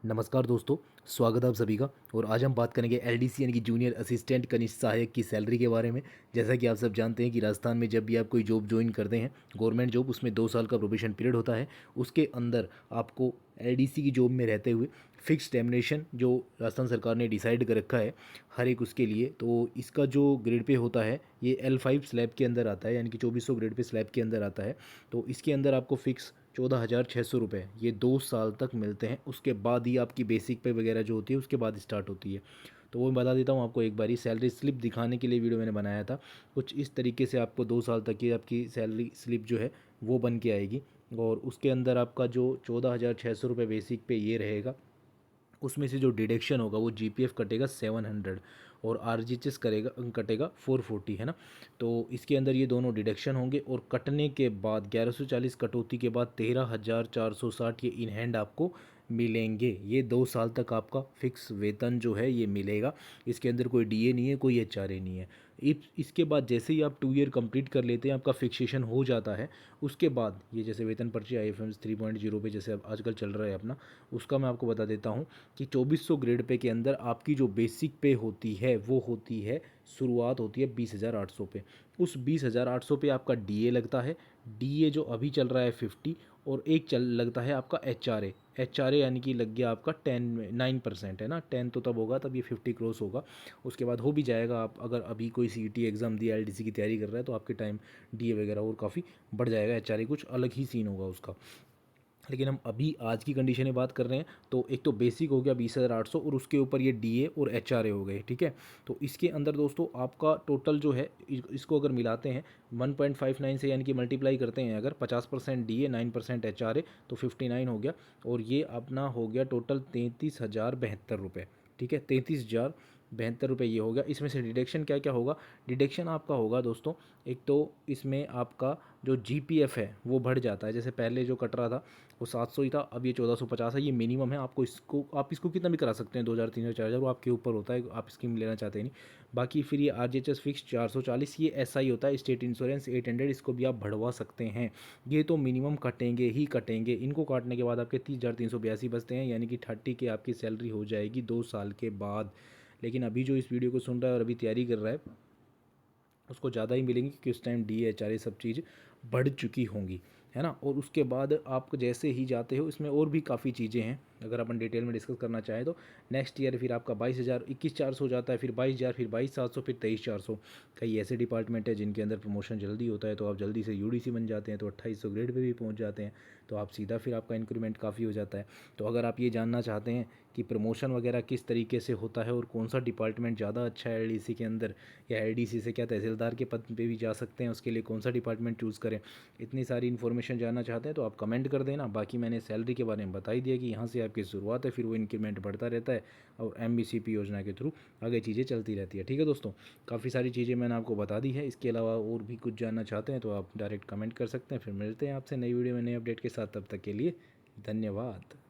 नमस्कार दोस्तों, स्वागत है आप सभी का। और आज हम बात करेंगे एलडीसी यानी कि जूनियर असिस्टेंट कनिष्ठ सहायक की सैलरी के बारे में। जैसा कि आप सब जानते हैं कि राजस्थान में जब भी आप कोई जॉब ज्वाइन करते हैं, गवर्नमेंट जॉब, उसमें 2 साल का प्रोबेशन पीरियड होता है। उसके अंदर आपको एलडीसी की जॉब में रहते हुए फिक्स टर्मिनेशन जो राजस्थान सरकार ने डिसाइड कर रखा है हर एक उसके लिए, तो इसका जो ग्रेड पे होता है ये L5 स्लैब के अंदर आता है, यानी कि 2400 ग्रेड पे स्लैब के अंदर आता है। तो इसके अंदर आपको फिक्स 14,600 रुपये ये 2 साल तक मिलते हैं। उसके बाद ही आपकी बेसिक पे वगैरह जो होती है उसके बाद स्टार्ट होती है। तो वो मैं बता देता हूँ आपको एक बारी। सैलरी स्लिप दिखाने के लिए वीडियो मैंने बनाया था। कुछ इस तरीके से आपको 2 साल तक की आपकी सैलरी स्लिप जो है वो बन के आएगी। और उसके अंदर आपका जो 14,600 रुपये बेसिक पे ये रहेगा, उसमें से जो डिडक्शन होगा वो जीपीएफ कटेगा 700 और आरजीएचएस करेगा कटेगा 440, है ना। तो इसके अंदर ये दोनों डिडक्शन होंगे और कटने के बाद 1140 कटौती के बाद 13,460 ये इन हैंड आपको मिलेंगे। ये 2 साल तक आपका फिक्स वेतन जो है ये मिलेगा। इसके अंदर कोई डीए नहीं है, कोई एचआरए नहीं है। इसके बाद जैसे ही आप 2 ईयर कंप्लीट कर लेते हैं, आपका फिक्सेशन हो जाता है। उसके बाद ये जैसे वेतन पर्ची IFMS 3.0 पे जैसे अब आजकल चल रहा है अपना, उसका मैं आपको बता देता हूँ कि 2400 ग्रेड पे के अंदर आपकी जो बेसिक पे होती है वो होती है, शुरुआत होती है 20,800 पे। उस 20,800 पे आपका डीए लगता है। डीए जो अभी चल रहा है 50, और एक चल लगता है आपका एचआरए यानी कि लग गया आपका 9%, है ना। 10 तो तब होगा तब ये 50 क्रॉस होगा। उसके बाद हो भी जाएगा। आप अगर अभी कोई सीईटी एग्ज़ाम दिया, एलडीसी की तैयारी कर रहा है, तो आपके टाइम डीए वगैरह और काफ़ी बढ़ जाएगा। एचआरए कुछ अलग ही सीन होगा उसका। लेकिन हम अभी आज की कंडीशन में बात कर रहे हैं, तो एक तो बेसिक हो गया 20,800 और उसके ऊपर ये डीए और एचआरए हो गए, ठीक है। तो इसके अंदर दोस्तों आपका टोटल जो है इसको अगर मिलाते हैं 1.59 से, यानी कि मल्टीप्लाई करते हैं अगर 50% डीए 9% एचआरए, तो 59 हो गया। और ये अपना हो गया टोटल 33,072 रुपये, ठीक है। 33,072 रुपये ये हो गया। इसमें से डिडक्शन क्या क्या होगा? डिडक्शन आपका होगा दोस्तों, एक तो इसमें आपका जो जीपीएफ है वो बढ़ जाता है। जैसे पहले जो कट रहा था वो 700 ही था, अब ये 1450 है। ये मिनिमम है। आपको इसको आप इसको कितना भी करा सकते हैं, 2,000 3,000 4,000, वो आपके ऊपर होता है, आप स्कीम लेना चाहते हैं नहीं। बाकी फिर ये आरजीएचएस फिक्स 440, ये एसआई होता है, स्टेट इंश्योरेंस 800, इसको भी आप बढ़वा सकते हैं। ये तो मिनिमम कटेंगे ही कटेंगे। इनको काटने के बाद आपके 30,382 बचते हैं, यानी कि 30 की आपकी सैलरी हो जाएगी 2 साल के बाद। लेकिन अभी जो इस वीडियो को सुन रहा है और अभी तैयारी कर रहा है, उसको ज़्यादा ही मिलेंगी, क्योंकि उस टाइम डी एच आर ये सब चीज़ बढ़ चुकी होंगी, है ना। और उसके बाद आप जैसे ही जाते हो, इसमें और भी काफ़ी चीज़ें हैं, अगर अपन डिटेल में डिस्कस करना चाहें तो। नेक्स्ट ईयर फिर आपका 22,000 21,400 हो जाता है, फिर 22,000, फिर 22,700, फिर 23,400। कई ऐसे डिपार्टमेंट है जिनके अंदर प्रमोशन जल्दी होता है, तो आप जल्दी से यूडीसी बन जाते हैं, तो 2800 ग्रेड पे भी पहुंच जाते हैं। तो आप सीधा फिर आपका इंक्रीमेंट काफ़ी हो जाता है। तो अगर आप ये जानना चाहते हैं कि प्रमोशन वगैरह किस तरीके से होता है और कौन सा डिपार्टमेंट ज़्यादा अच्छा है एलडीसी के अंदर, या एलडीसी से क्या तहसीलदार के पद पे भी जा सकते हैं, उसके लिए कौन सा डिपार्टमेंट चूज़ करें, इतनी सारी इन्फॉर्मेशन जानना चाहते हैं तो आप कमेंट कर देना। बाकी मैंने सैलरी के बारे में बता ही दिया कि यहाँ से आपकी शुरुआत है, फिर वो इंक्रीमेंट बढ़ता रहता है, और MBCP योजना के थ्रू आगे चीज़ें चलती रहती है, ठीक है दोस्तों। काफ़ी सारी चीज़ें मैंने आपको बता दी है। इसके अलावा और भी कुछ जानना चाहते हैं तो आप डायरेक्ट कमेंट कर सकते हैं। फिर मिलते हैं आपसे नई वीडियो में नए अपडेट के साथ। तब तक के लिए धन्यवाद।